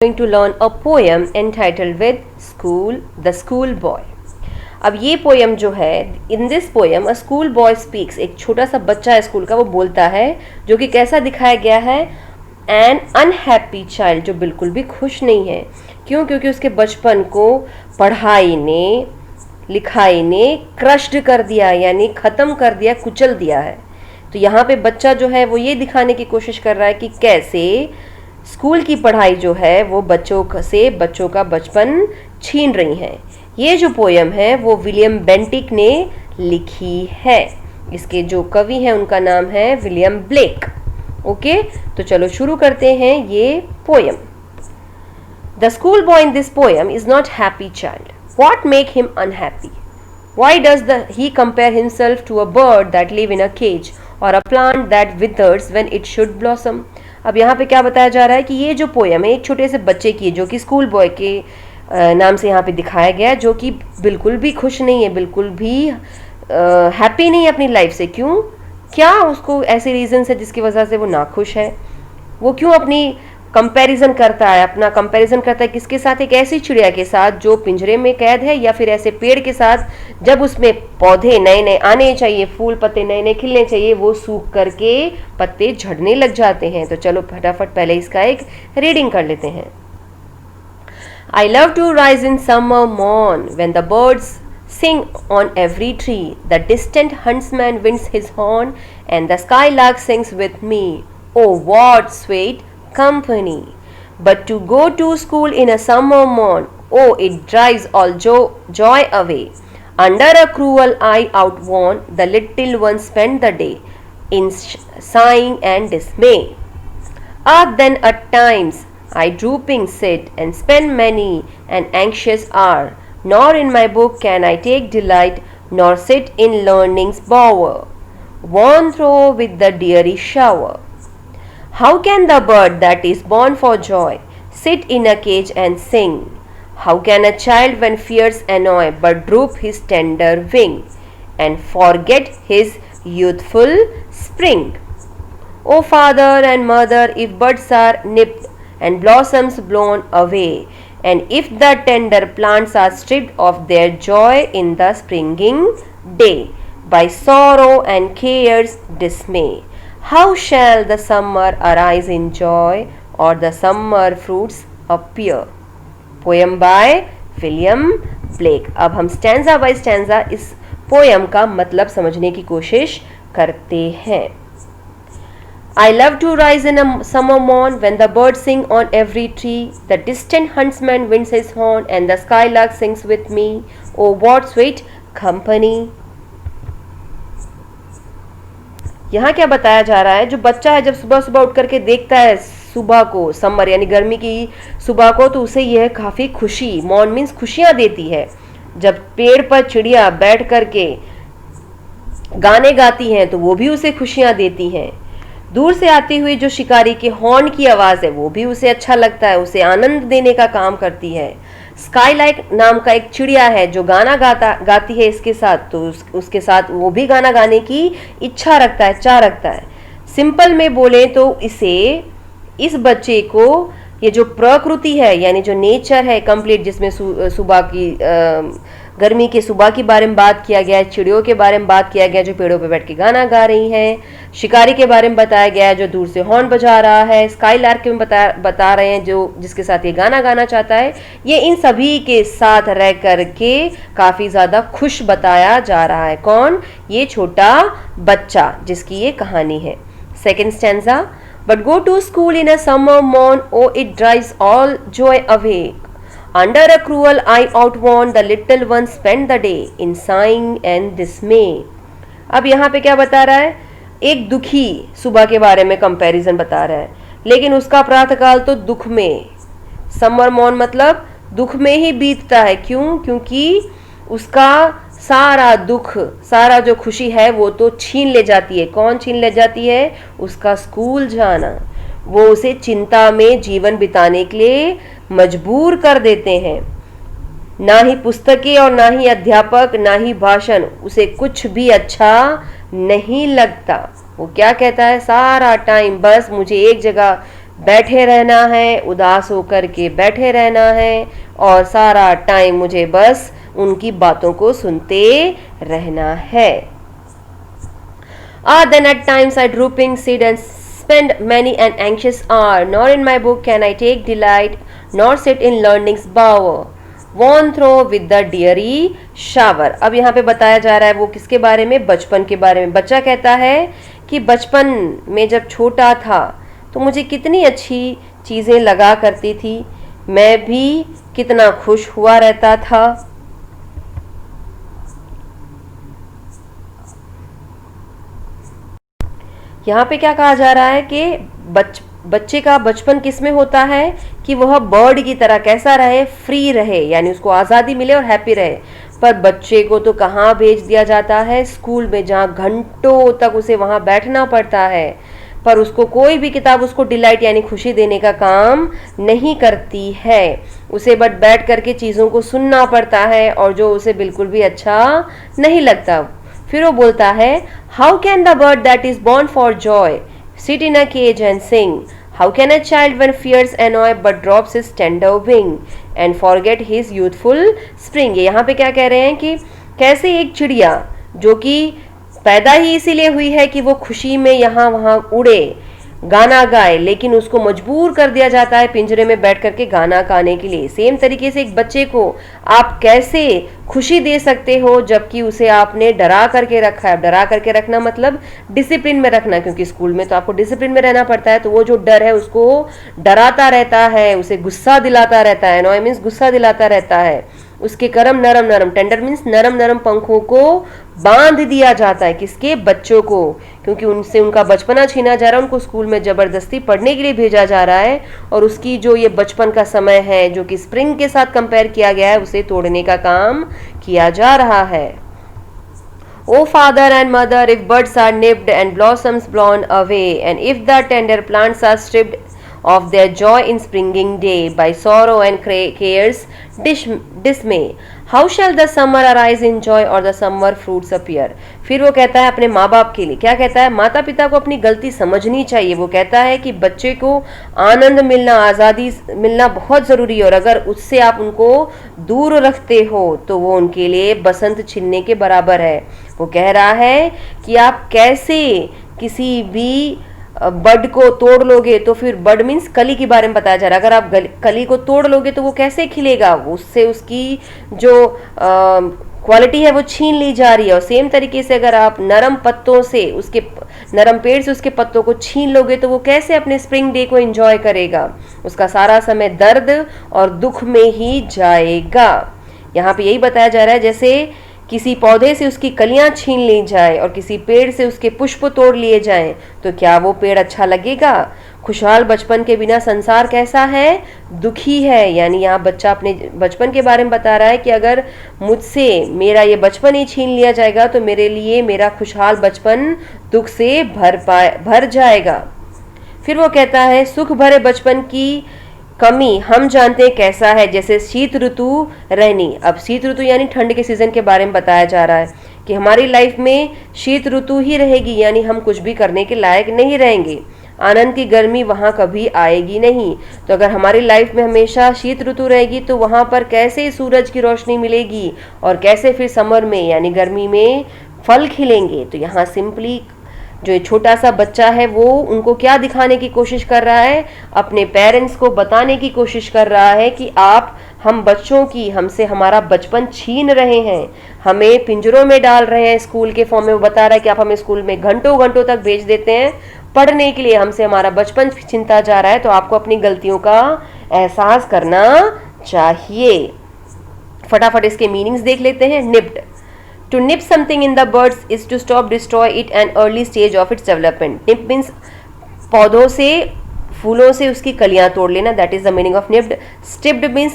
going to learn a poem entitled with The School Boy. अब ये poem जो है, in this poem a school boy speaks, एक छोटा सा बच्चा है स्कूल का, वो बोलता है, जो कि कैसा दिखाया गया है, एन अनहैप्पी चाइल्ड, जो बिल्कुल भी खुश नहीं है। क्यों? क्योंकि उसके बचपन को पढ़ाई ने, लिखाई ने क्रश्ड कर दिया, यानी ख़त्म कर दिया, कुचल दिया है। तो यहाँ पे बच्चा जो है वो ये दिखाने की कोशिश कर रहा है कि कैसे स्कूल की पढ़ाई जो है वो बच्चों का बचपन छीन रही हैं। ये जो पोयम है वो विलियम बेंटिक ने लिखी है। इसके जो कवि हैं उनका नाम है विलियम ब्लेक। ओके, तो चलो शुरू करते हैं ये poem. The school boy in this poem is not happy child. What make him unhappy? Why does he compare himself to a bird that live in a cage or a plant that withers when it should blossom? अब यहाँ पे क्या बताया जा रहा है कि ये जो पोयम है एक छोटे से बच्चे की है, जो कि स्कूल बॉय के नाम से यहाँ पे दिखाया गया है, जो कि बिल्कुल भी खुश नहीं है, बिल्कुल भी हैप्पी नहीं है अपनी लाइफ से। क्यों? क्या उसको ऐसे रीजंस है जिसकी वजह से वो नाखुश है? वो क्यों अपनी कंपैरिजन करता है? अपना कंपैरिजन करता है किसके साथ? एक ऐसी चिड़िया के साथ जो पिंजरे में कैद है, या फिर ऐसे पेड़ के साथ जब उसमें पौधे नए नए आने चाहिए, फूल पत्ते नए नए खिलने चाहिए, वो सूख करके पत्ते झड़ने लग जाते हैं। तो चलो फटाफट पहले इसका एक रीडिंग कर लेते हैं। I love to rise in summer morn when the birds sing on every tree, the distant huntsman winds his horn, and the skylark sings with me. Oh, what sweet company! But to go to school in a summer morn, oh, it drives all joy away. Under a cruel eye outworn, the little ones spend the day in sighing and dismay. Ah, then at times I drooping sit and spend many an anxious hour. Nor in my book can I take delight, nor sit in learning's bower, worn through with the dreary shower. How can the bird that is born for joy sit in a cage and sing? How can a child when fears annoy but droop his tender wing and forget his youthful spring? O father and mother, if buds are nipped and blossoms blown away, and if the tender plants are stripped of their joy in the springing day by sorrow and care's dismay, how shall the summer arise in joy or the summer fruits appear? Poem by William Blake. अब हम stanza bye stanza इस poem का मतलब समझने की कोशिश करते हैं। I love to rise in a summer morn when the birds sing on every tree, the distant huntsman winds his horn, and the skylark sings with me. Oh, what sweet company! यहाँ क्या बताया जा रहा है? जो बच्चा है जब सुबह सुबह उठ करके देखता है सुबह को, समर यानी गर्मी की सुबह को, तो उसे यह काफ़ी खुशी, मॉर्न मीन्स खुशियाँ देती है। जब पेड़ पर चिड़िया बैठ करके गाने गाती हैं तो वो भी उसे खुशियाँ देती हैं। दूर से आती हुई जो शिकारी के हॉर्न की आवाज़ है वो भी उसे अच्छा लगता है, उसे आनंद देने का काम करती है। स्काईलाइक नाम का एक चिड़िया है जो गाना गाती है इसके साथ, तो उसके साथ वो भी गाना गाने की इच्छा रखता है, चाह रखता है। सिंपल में बोले तो इस बच्चे को ये जो प्रकृति है, यानी जो नेचर है कंप्लीट, जिसमें सुबह की गर्मी के सुबह के बारे में बात किया गया है, चिड़ियों के बारे में बात किया गया जो पेड़ों पे बैठ के गाना गा रही हैं, शिकारी के बारे में बताया गया है जो दूर से हॉर्न बजा रहा है, स्काईलार्क के बता रहे हैं जो जिसके साथ ये गाना गाना चाहता है। ये इन सभी के साथ रह करके काफ़ी ज़्यादा खुश बताया जा रहा है। कौन? ये छोटा बच्चा जिसकी ये कहानी है। Second stanza. But go to school in a summer morn, oh, it drives all joy away. Under a cruel eye outworn, the little ones spend the day in sighing and dismay. अब यहाँ पे क्या बता रहा है? एक दुखी सुबह के बारे में कंपैरिजन बता रहा है, लेकिन उसका प्रातःकाल तो दुख में, समर मॉर्न मतलब दुख में ही बीतता है। क्यों? क्योंकि उसका सारा दुख, सारा जो खुशी है वो तो छीन ले जाती है। कौन छीन ले जाती है? उसका स्कूल जाना। वो उसे चिंता में जीवन बिताने के लिए मजबूर कर देते हैं। ना ही पुस्तकें और ना ही अध्यापक, ना ही भाषण, उसे कुछ भी अच्छा नहीं लगता। वो क्या कहता है? सारा टाइम बस मुझे एक जगह बैठे रहना है, उदास होकर के बैठे रहना है और सारा टाइम मुझे बस उनकी बातों को सुनते रहना है। Then at times I drooping sit and spend many an anxious hour, nor in my book can I take delight, nor sit in learning's bower, worn through with the deary shower। अब यहाँ पे बताया जा रहा है वो किसके बारे में, बचपन के बारे में। बच्चा कहता है कि बचपन में जब छोटा था तो मुझे कितनी अच्छी चीज़ें लगा करती थी, मैं भी कितना खुश हुआ रहता था। यहाँ पे क्या कहा जा रहा है कि बच्चे का बचपन किस में होता है कि वह बर्ड की तरह कैसा रहे, फ्री रहे, यानी उसको आज़ादी मिले और हैप्पी रहे। पर बच्चे को तो कहाँ भेज दिया जाता है, स्कूल में, जहाँ घंटों तक उसे वहाँ बैठना पड़ता है, पर उसको कोई भी किताब उसको डिलाइट यानी खुशी देने का काम नहीं करती है। उसे बट बैठ करके चीज़ों को सुनना पड़ता है और जो उसे बिल्कुल भी अच्छा नहीं लगता। फिर वो बोलता है, how can the bird that is born for joy sit in a cage and sing, how can a child when fears annoy but drops his tender wing and forget his youthful spring. यहाँ पे क्या कह रहे हैं कि कैसे एक चिड़िया जो कि पैदा ही इसीलिए हुई है कि वो खुशी में यहाँ वहाँ उड़े, गाना गाए, लेकिन उसको मजबूर कर दिया जाता है पिंजरे में बैठ करके गाना गाने के लिए। सेम तरीके से एक बच्चे को आप कैसे खुशी दे सकते हो जबकि उसे आपने डरा करके रखा है। डरा करके रखना मतलब डिसिप्लिन में रखना, क्योंकि स्कूल में तो आपको डिसिप्लिन में रहना पड़ता है। तो वो जो डर है उसको डराता रहता है, उसे गुस्सा दिलाता रहता है। नॉय मीन्स गुस्सा दिलाता रहता है। उसके करम नरम नरम, टेंडर मीन्स नरम नरम पंखों को बांध दिया जाता है। किसके? बच्चों को, क्योंकि उनसे उनका बचपना छीना जा रहा है। उनको स्कूल में जबरदस्ती पढ़ने के लिए भेजा जा रहा है और उसकी जो ये बचपन का समय है जो कि स्प्रिंग के साथ कंपेयर किया गया है, उसे तोड़ने का काम किया जा रहा है। O father and mother, if buds are nipped and blossoms blown away, and if the tender plants are stripped of their joy in springing day by sorrow and care's dismay, how shall the summer arise in joy or the summer fruits appear? फिर वो कहता है अपने माँ बाप के लिए, क्या कहता है? माता पिता को अपनी गलती समझनी चाहिए। वो कहता है कि बच्चे को आनंद मिलना, आज़ादी मिलना बहुत ज़रूरी है और अगर उससे आप उनको दूर रखते हो तो वो उनके लिए बसंत छीनने के बराबर है। वो कह रहा है कि आप कैसे किसी भी बड को तोड़ लोगे, तो फिर बड मीन्स कली के बारे में बताया जा रहा है। अगर आप कली को तोड़ लोगे तो वो कैसे खिलेगा? उससे उसकी जो क्वालिटी है वो छीन ली जा रही है। और सेम तरीके से अगर आप नरम पत्तों से, उसके नरम पेड़ से उसके पत्तों को छीन लोगे तो वो कैसे अपने स्प्रिंग डे को एंजॉय करेगा? उसका सारा समय दर्द और दुख में ही जाएगा। यहाँ पे यही बताया जा रहा है जैसे किसी पौधे से उसकी कलियां छीन ली जाए और किसी पेड़ से उसके पुष्प तोड़ लिए जाएं तो क्या वो पेड़ अच्छा लगेगा? खुशहाल बचपन के बिना संसार कैसा है? दुखी है। यानी यहाँ बच्चा अपने बचपन के बारे में बता रहा है कि अगर मुझसे मेरा ये बचपन ही छीन लिया जाएगा तो मेरे लिए मेरा खुशहाल बचपन दुख से भर जाएगा। फिर वो कहता है, सुख भरे बचपन की कमी हम जानते हैं कैसा है, जैसे शीत ऋतु रहनी। अब शीत ऋतु यानी ठंड के सीजन के बारे में बताया जा रहा है कि हमारी लाइफ में शीत ऋतु ही रहेगी, यानी हम कुछ भी करने के लायक नहीं रहेंगे। आनंद की गर्मी वहाँ कभी आएगी नहीं। तो अगर हमारी लाइफ में हमेशा शीत ऋतु रहेगी तो वहाँ पर कैसे सूरज की रोशनी मिलेगी और कैसे फिर समर में यानी गर्मी में फल खिलेंगे? तो यहाँ सिंपली जो छोटा सा बच्चा है वो उनको क्या दिखाने की कोशिश कर रहा है? अपने पेरेंट्स को बताने की कोशिश कर रहा है कि हम बच्चों की, हमसे हमारा बचपन छीन रहे हैं, हमें पिंजरों में डाल रहे हैं स्कूल के फॉर्म में। वो बता रहा है कि आप हमें स्कूल में घंटों घंटों तक भेज देते हैं पढ़ने के लिए, हमसे हमारा बचपन छीनता जा रहा है। तो आपको अपनी गलतियों का एहसास करना चाहिए। फटाफट इसके मीनिंग्स देख लेते हैं। Nipped, to nip something in the buds is to stop, destroy it an early stage of its development. Nip means पौधों से, फूलों से उसकी कलियां तोड़ लेना, that is the meaning of nipped. Stripped means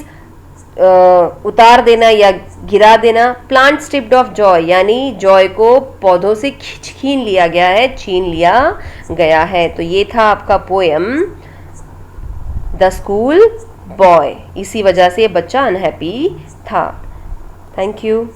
उतार देना या गिरा देना। Plant stripped of joy यानी जॉय को पौधों से छीन लिया गया है, छीन लिया गया है। तो ये था आपका पोएम द स्कूल बॉय। इसी वजह से ये बच्चा अनहैप्पी था। Thank you.